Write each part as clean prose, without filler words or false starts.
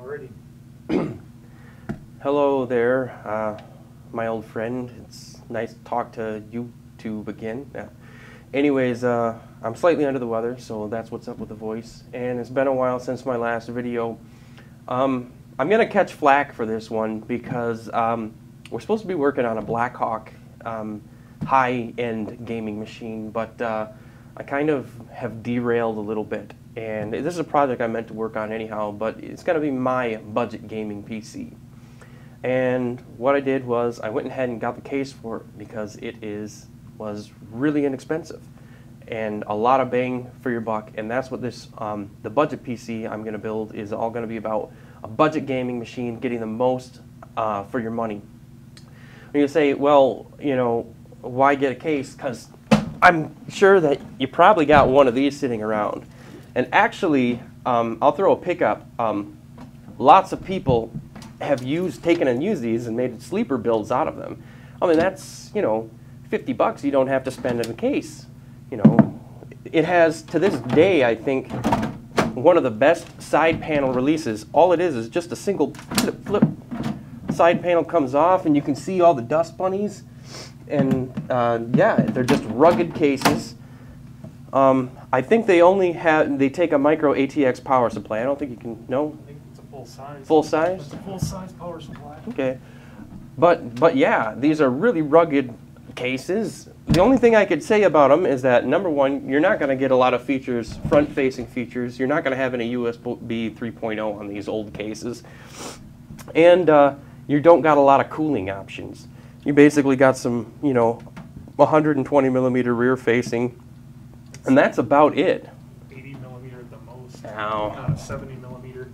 Already. Hello there, my old friend. It's nice to talk to YouTube again. Anyways, I'm slightly under the weather, so that's what's up with the voice. And it's been a while since my last video. I'm going to catch flack for this one because we're supposed to be working on a Blackhawk high-end gaming machine, but I kind of have derailed a little bit. And this is a project I meant to work on anyhow, but it's going to be my budget gaming PC. And what I did was I went ahead and got the case for it because it was really inexpensive and a lot of bang for your buck. And that's what this the budget PC I'm going to build is all going to be about: a budget gaming machine, getting the most for your money. And you say, well, you know, why get a case? Because I'm sure that you probably got one of these sitting around. And actually, I'll throw a pickup. Lots of people have taken and used these and made sleeper builds out of them. I mean, that's, you know, $50 you don't have to spend in a case. You know, it has, to this day, I think, one of the best side panel releases. All it is just a single flip. Side panel comes off, and you can see all the dust bunnies. And yeah, they're just rugged cases. I think they take a micro ATX power supply. I don't think you can, no? I think it's a full size. Full size? It's a full size power supply. Okay. But yeah, these are really rugged cases. The only thing I could say about them is that, number one, you're not going to get a lot of features, front-facing features. You're not going to have any USB 3.0 on these old cases. And you don't got a lot of cooling options. You basically got some, you know, 120 millimeter rear facing. And that's about it. 80 millimeter at the most. Ow. 70 millimeter.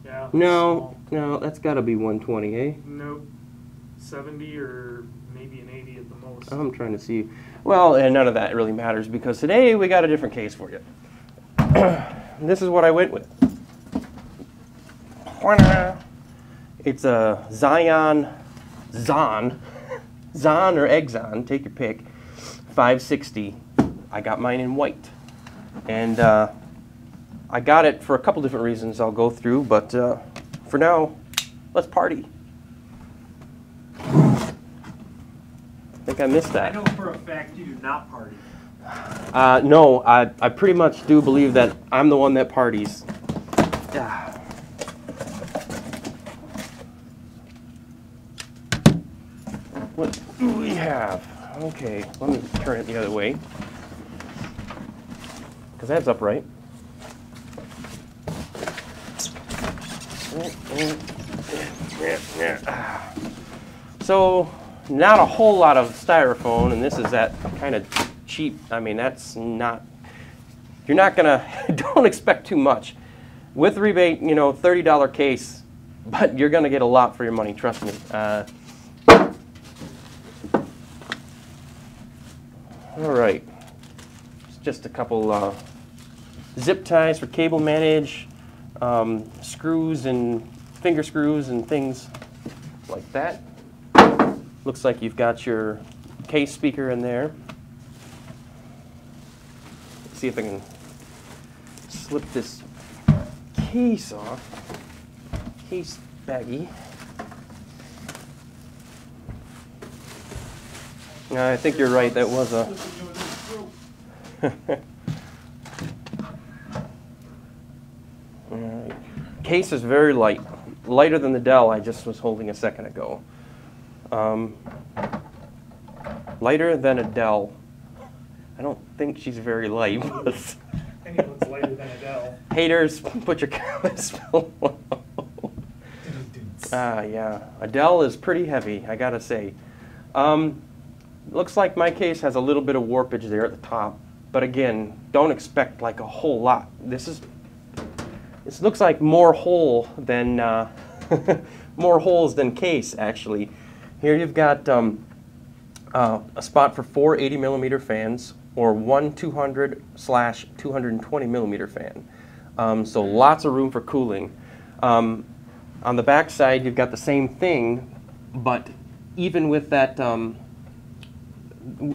Yeah. No, that's got to be 120, eh? Nope. 70 or maybe an 80 at the most. I'm trying to see. Well, and none of that really matters because today we got a different case for you. This is what I went with. It's a XION or XION, take your pick, 560. I got mine in white, and I got it for a couple different reasons I'll go through, but for now, let's party. I think I missed that. I know for a fact you do not party. No, I pretty much do believe that I'm the one that parties. What do we have? Okay, let me turn it the other way, because that's upright. So, not a whole lot of styrofoam, and this is that kind of cheap. I mean, that's not, you're not gonna, don't expect too much. With rebate, you know, $30 case, but you're gonna get a lot for your money, trust me. All right, it's just a couple zip ties for cable manage, screws and finger screws and things like that. Looks like you've got your case speaker in there. Let's see if I can slip this case off. Case baggie. I think you're right, that was a... Case is very light. Lighter than the Dell I just was holding a second ago. Lighter than a Dell. I don't think she's very light. Anyone's lighter than a Dell. Haters, put your comments below. Yeah, a Dell is pretty heavy, I gotta say. Looks like my case has a little bit of warpage there at the top, but again, don't expect like a whole lot. This looks like more hole than more holes than case actually. Here you've got a spot for 4 80 millimeter fans or one 200/220 millimeter fan. So lots of room for cooling. On the back side, you've got the same thing, but even with that.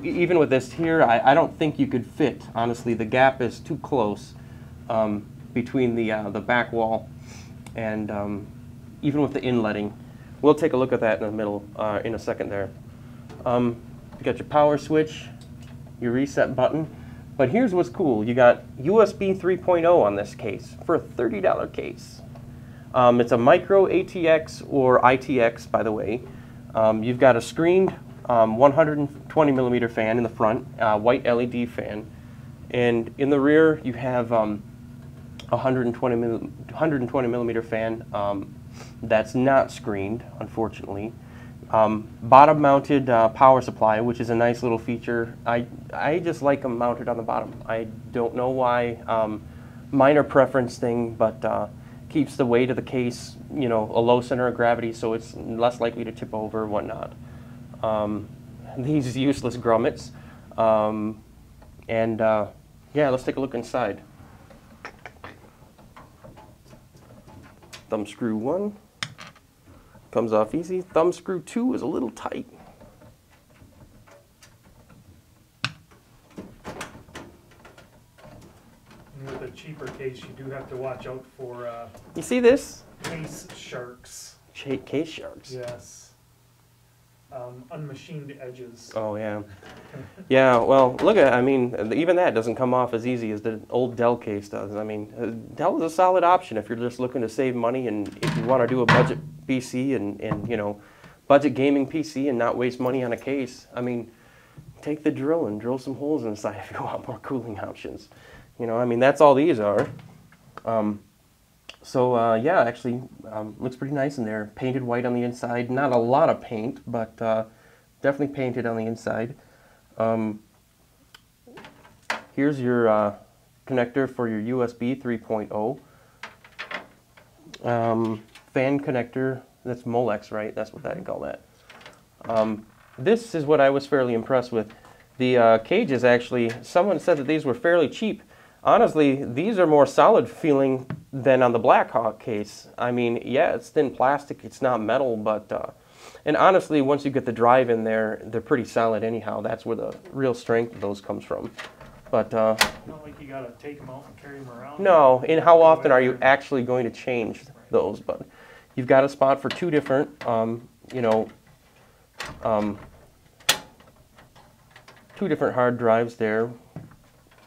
Even with this here, I don't think you could fit. Honestly, the gap is too close between the back wall and even with the inletting. We'll take a look at that in the middle in a second there. You got your power switch, your reset button, but here's what's cool. You got USB 3.0 on this case for a $30 case. It's a micro ATX or ITX, by the way. You've got a screened 120 millimeter fan in the front, white LED fan, and in the rear you have 120 millimeter fan that's not screened, unfortunately. Bottom mounted power supply, which is a nice little feature. I just like them mounted on the bottom. I don't know why. Minor preference thing, but keeps the weight of the case, you know, a low center of gravity, so it's less likely to tip over and whatnot. These useless grommets. Yeah, let's take a look inside. Thumb screw 1 comes off easy. Thumb screw 2 is a little tight. With a cheaper case, you do have to watch out for You see this? case sharks. Case sharks. Yes. Unmachined edges. Oh yeah. Yeah, well, look at, I mean, even that doesn't come off as easy as the old Dell case does. I mean, Dell is a solid option if you're just looking to save money and if you want to do a budget PC and you know, budget gaming PC and not waste money on a case. I mean, take the drill and drill some holes inside if you want more cooling options. You know, I mean, that's all these are. Yeah, actually, looks pretty nice in there. Painted white on the inside. Not a lot of paint, but definitely painted on the inside. Here's your connector for your USB 3.0. Fan connector. That's Molex, right? That's what I call that. This is what I was fairly impressed with. The cages, actually, someone said that these were fairly cheap. Honestly, these are more solid feeling than on the Blackhawk case. I mean, yeah, it's thin plastic, it's not metal, but, and honestly, once you get the drive in there, they're pretty solid anyhow. That's where the real strength of those comes from. But, not like you gotta take them out and carry them around. no, and how often are you actually going to change those? But you've got a spot for two different, you know, two different hard drives there.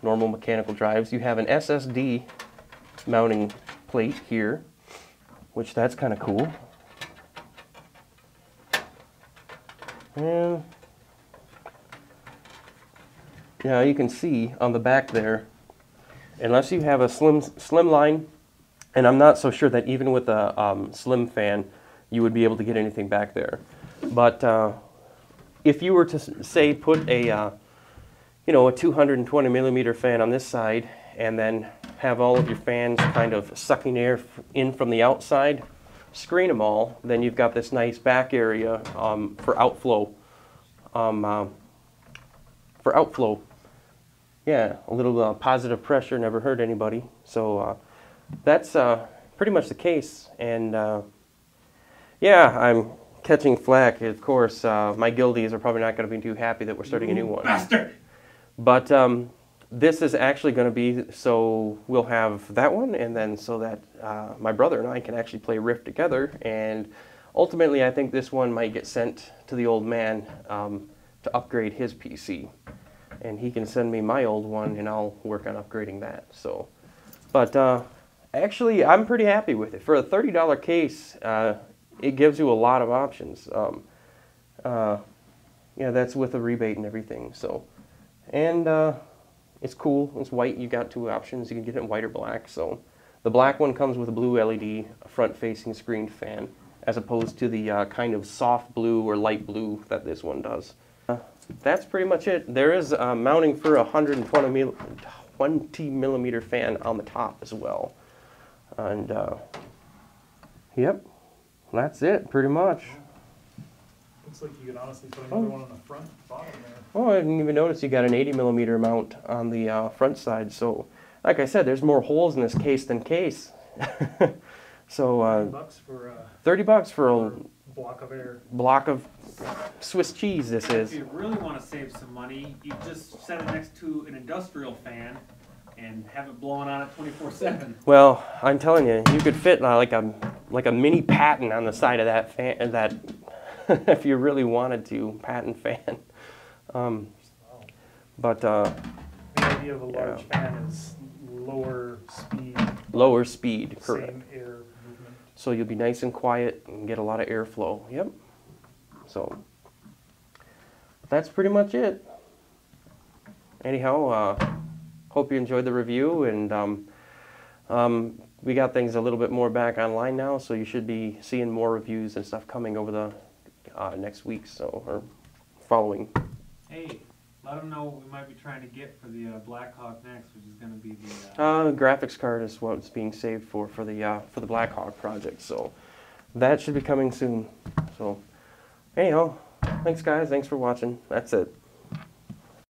Normal mechanical drives. You have an SSD mounting plate here, which that's kind of cool. And yeah, you can see on the back there, unless you have a slim line, and I'm not so sure that even with a slim fan you would be able to get anything back there. But if you were to say put a you know, a 220 millimeter fan on this side and then have all of your fans kind of sucking air in from the outside, screen them all, then you've got this nice back area for outflow. Yeah, a little positive pressure never hurt anybody. So that's pretty much the case. And yeah, I'm catching flack. Of course, my guildies are probably not going to be too happy that we're starting a new one. Bastard! But this is actually going to be, so we'll have that one, and then so that my brother and I can actually play Rift together. And ultimately, I think this one might get sent to the old man to upgrade his PC. And he can send me my old one, and I'll work on upgrading that. So, but actually, I'm pretty happy with it. For a $30 case, it gives you a lot of options. Yeah, that's with a rebate and everything. So. And it's cool. It's white. You got two options. You can get it in white or black. So the black one comes with a blue LED front-facing screened fan, as opposed to the kind of soft blue or light blue that this one does. That's pretty much it. There is mounting for a 120 millimeter fan on the top as well. And yep, that's it pretty much. Looks like you could honestly put another one on the front bottom there. Oh, I didn't even notice you got an 80 millimeter mount on the front side. So, like I said, there's more holes in this case than case. So, $30 for a block of air. Block of Swiss cheese. This is. If you really want to save some money, you just set it next to an industrial fan and have it blowing on it 24/7. Well, I'm telling you, you could fit like a like a mini patent on the side of that fan, that if you really wanted to, patent fan. But The idea of a large yeah. fan is lower speed. Lower speed, correct. Same air movement. So you'll be nice and quiet and get a lot of airflow. Yep. So that's pretty much it. Anyhow, hope you enjoyed the review, and we got things a little bit more back online now, so you should be seeing more reviews and stuff coming over the next week, so, or following. Hey, let them know what we might be trying to get for the Blackhawk next, which is going to be the... Graphics card is what's being saved for the Blackhawk project, so that should be coming soon. So anyhow, thanks guys, thanks for watching. That's it.